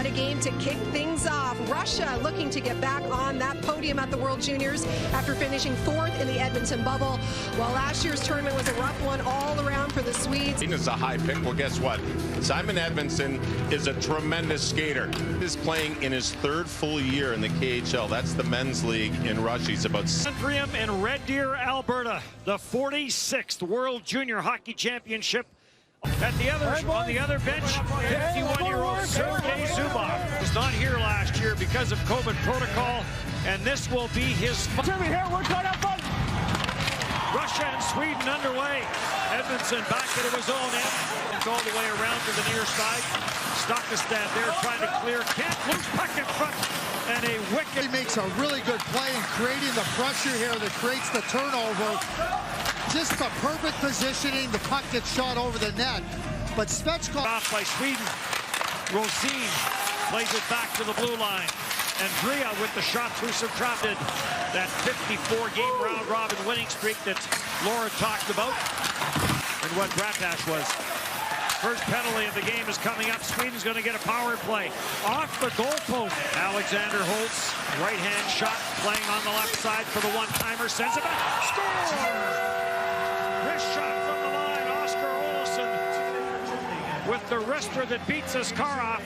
What a game to kick things off. Russia looking to get back on that podium at the World Juniors after finishing 4th in the Edvinson bubble. While last year's tournament was a rough one all around for the Swedes. It's a high pick. Well, guess what? Simon Edvinsson is a tremendous skater. He's playing in his 3rd full year in the KHL. That's the men's league in Russia. He's about Andrium in Red Deer, Alberta, the 46th World Junior Hockey Championship. At the other, on the other bench, 51-year-old Sergei Zubov was not here last year because of COVID protocol, and this will be his. Russia and Sweden underway. Edvinsson back into his own end, all the way around to the near side. Stockestad there trying to clear, can't lose puck in front, and a wicket. He makes a really good play in creating the pressure here that creates the turnover. Just the perfect positioning, the puck gets shot over the net. But Svechkov off by Sweden. Rosine plays it back to the blue line. Andre with the shot through some traffic. That 54-game round-robin winning streak that Laura talked about. And what Bratash was. First penalty of the game is coming up. Sweden's going to get a power play. Off the goalpost. Alexander Holtz, right-hand shot, playing on the left side for the one-timer. Sends it back. Score! This shot from the line, Oscar Olsson with the wrister that beats Askarov.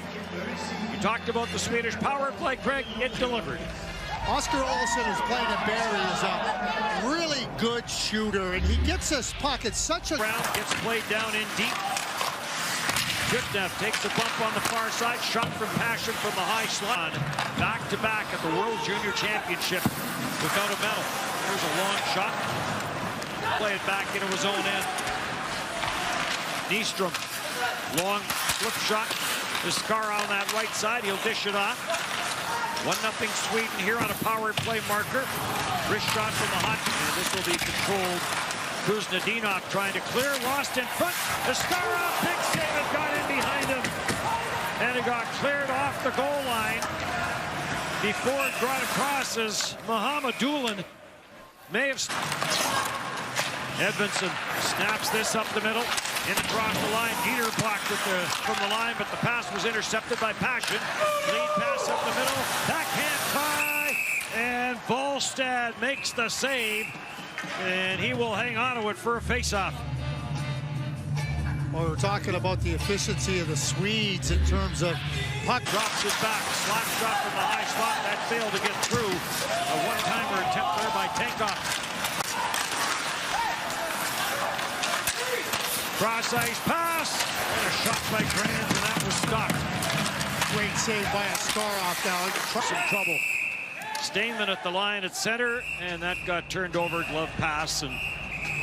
You talked about the Swedish power play, Craig. It delivered. Oscar Olsson is playing in Barrie, is a really good shooter, and he gets his puck at such a... Brown gets played down in deep. Juknev takes a bump on the far side. Shot from Passion from the high slot. Back-to-back at the World Junior Championship without a medal. There's a long shot. Play it back into his own end. Nystrom, long slip shot. Skara on that right side. He'll dish it off. 1-0 Sweden here on a power play marker. Wrist shot from the hot, and this will be controlled. Kuznetsov trying to clear, lost in front. Skara, big save, it got in behind him. And it got cleared off the goal line. Before it brought across as Mohamedulin may have... Edvinsson snaps this up the middle, in across the line. Nidderbach from the line, but the pass was intercepted by Passion. Lead pass up the middle, backhand tie, and Volstad makes the save, and he will hang on to it for a face-off. Well, we're talking about the efficiency of the Swedes in terms of puck drops it back, slap shot from the high slot, that failed to get through. A one-timer attempt there by Tankoff. Cross-ice pass, and a shot by Granz, and that was stopped. Great save by Askarov now. Some trouble. Stainman at the line at center, and that got turned over, glove pass, and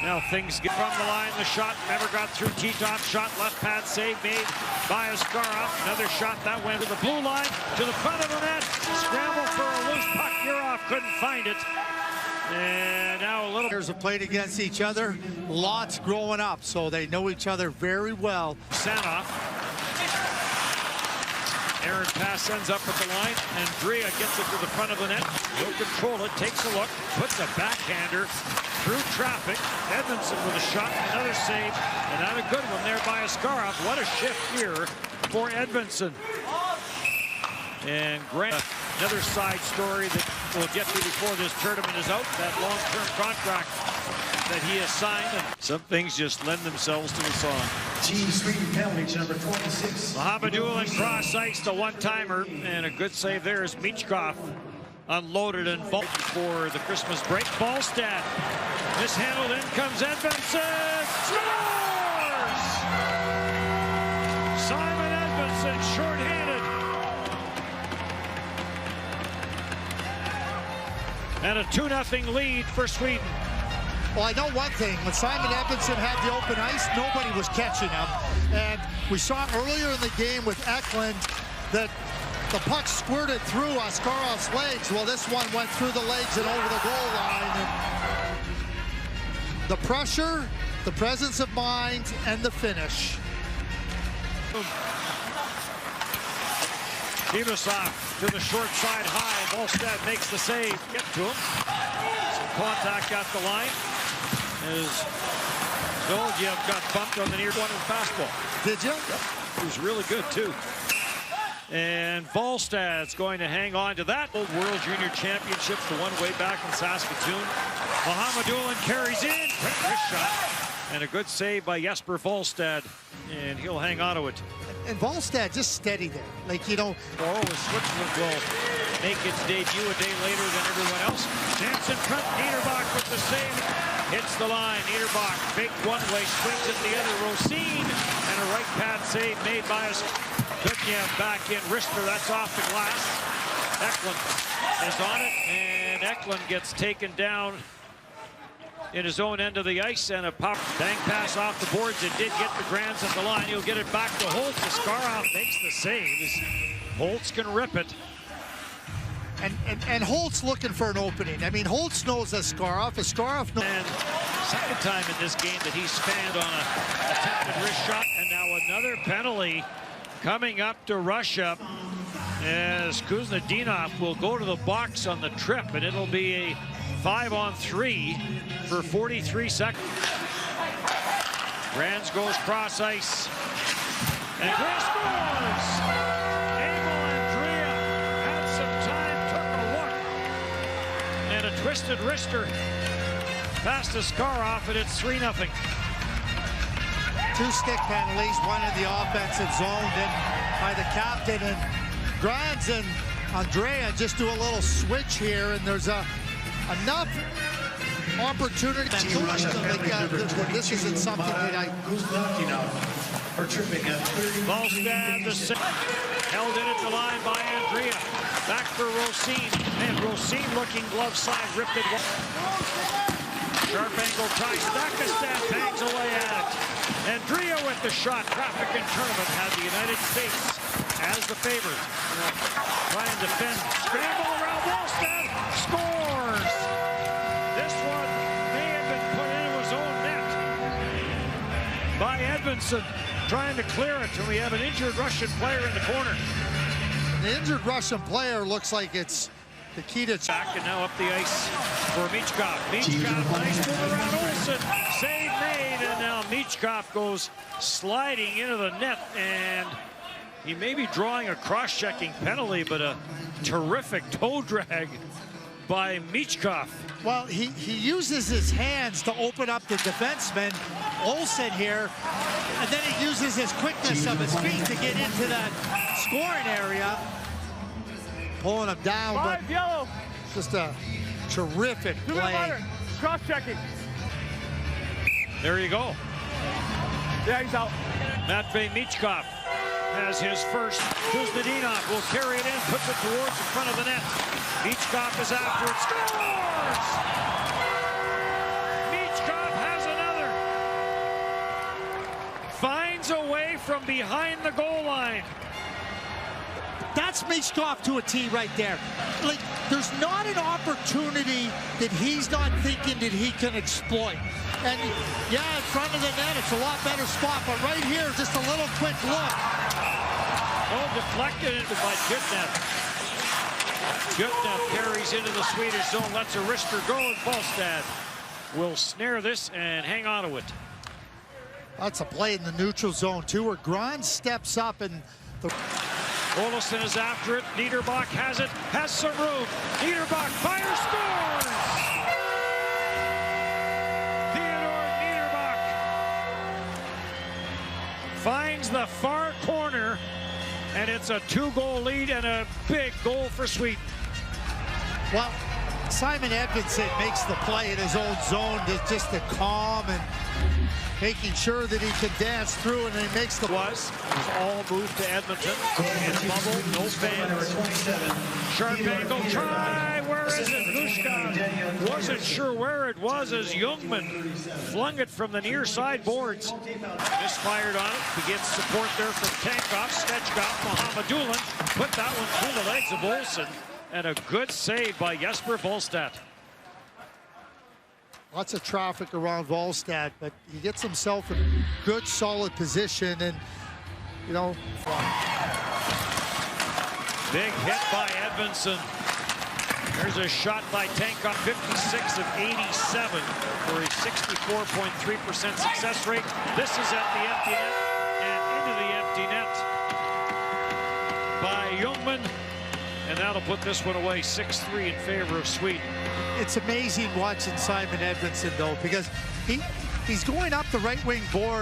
now things get from the line. The shot never got through. T-top shot, left pad save made by Askarov. Another shot that went to the blue line, to the front of the net. Scramble for a loose puck. Yurov couldn't find it. And now a little... Players have played against each other, lots growing up, so they know each other very well. Sanoff. Aaron pass sends up at the line, and Drea gets it to the front of the net. He'll control it, takes a look, puts a backhander through traffic. Edvinsson with a shot, another save, and not a good one there by Askarov. What a shift here for Edvinsson. And Grant, another side story that we'll get to before this tournament is out, that long-term contract that he has signed, and some things just lend themselves to the song. Team Sweden penalty number 26. Mohamedulin cross-ice, the one-timer, and a good save there is Mичков. Unloaded and vault for the Christmas break. Volstad mishandled, in comes Edvinsson, scores! Simon Edvinsson, short-handed. And a 2-0 lead for Sweden. Well, I know one thing. When Simon Edvinsson had the open ice, nobody was catching him. And we saw earlier in the game with Eklund that the puck squirted through Askarov's legs. Well, this one went through the legs and over the goal line. And the pressure, the presence of mind, and the finish. Demidov to the short side high. Volstad makes the save. Get to him. Some contact at the line. As Dolgiev got bumped on the near one of the fastball. Did you? Yep. He was really good, too. And Volstad's going to hang on to that. World Junior Championships, the one way back in Saskatoon. Mohamedoulan carries in. Great wrist shot. And a good save by Jesper Volstad. And he'll hang on to it. And Volstad just steady there. Like, you know. Oh, Switzerland will make its debut a day later than everyone else. Chance in front. Nidderbach with the save. Hits the line. Nidderbach, big one-way, swings it the other. Rosine. And a right pad save made by us. Kutniev back in. Rister, that's off the glass. Eklund is on it. And Eklund gets taken down in his own end of the ice, and a pop bang pass off the boards. It did get the Grands at the line. He'll get it back to Holtz. Askarov makes the save. Holtz can rip it. And Holtz looking for an opening. I mean, Holtz knows Askarov. Askarov knows. And second time in this game that he's fanned on a attempted wrist shot, and now another penalty coming up to Russia as Kuznetsov will go to the box on the trip, and it'll be a 5-on-3 for 43 seconds. Granz goes cross ice. And Granz scores! Andre had some time, took a look. And a twisted wrister past Askarov, and it's 3-0. Two stick penalties, one in the offensive zone, then by the captain. And Granz and Andre just do a little switch here, and there's enough opportunity. This isn't something that I... Volstad, the save. Held in at the line by Andrea. Back for Rosine. And Rosine looking glove side, ripped it. Sharp angle try. Stakastad bangs away at it. Andrea with the shot. Traffic and Tournament had the United States as the favorite. Try and defend. Scramble around Volstad. Scores! This one may have been put into his own net by Edvindson, trying to clear it, and we have an injured Russian player in the corner. The injured Russian player looks like it's the key to... Back and now up the ice for Mичков. Mичkov, nice move around Olsen. Save made, and now Mичkov goes sliding into the net, and he may be drawing a cross-checking penalty, but a terrific toe drag by Mичков. Well, he uses his hands to open up the defenseman, Olsen here, and then he uses his quickness of his feet to get into that scoring area. Pulling him down, but yellow. Just a terrific play. Cross-checking. There you go. Yeah, he's out. Matvei Mичkov has his first. Kuznetsov will carry it in, puts it towards the front of the net. Mичkov is after it, scores! Mичkov has another. Finds a way from behind the goal line. That's Mичkov to a T right there. Like, there's not an opportunity that he's not thinking that he can exploit. And yeah, in front of the net, it's a lot better spot, but right here, just a little quick look. Oh, deflected into by Kutniev. Kutniev carries into the Swedish zone, lets a wrister go, and Volstad will snare this and hang on to it. That's a play in the neutral zone, too, where Granz steps up and the... Olsson is after it. Nidderbach has it, has some room. Nidderbach fires, scores! Theodor Nidderbach finds the far corner, and it's a 2-goal lead and a big goal for Sweden. Well, Simon Edvindson makes the play in his own zone, just to calm and making sure that he can dance through, and then he makes the... It was all moved to Edmonton. In bubble, no fans. Sharp angle try. Where is it? Glushka wasn't sure where it was as Juнгман flung it from the near side boards. Misfired on it. Begins support there from Tankoff. Svechkov, Mohamedoulan put that one through the legs of Olsen. And a good save by Jesper Volstad. Lots of traffic around Volstad, but he gets himself in good, solid position, and, you know... Big hit by Edvindson. There's a shot by Tankoff, 56 of 87 for a 64.3% success rate. This is at the empty net, and into the empty net by Junkman, and that'll put this one away 6-3 in favor of Sweden. It's amazing watching Simon Edvinsson, though, because he's going up the right wing board.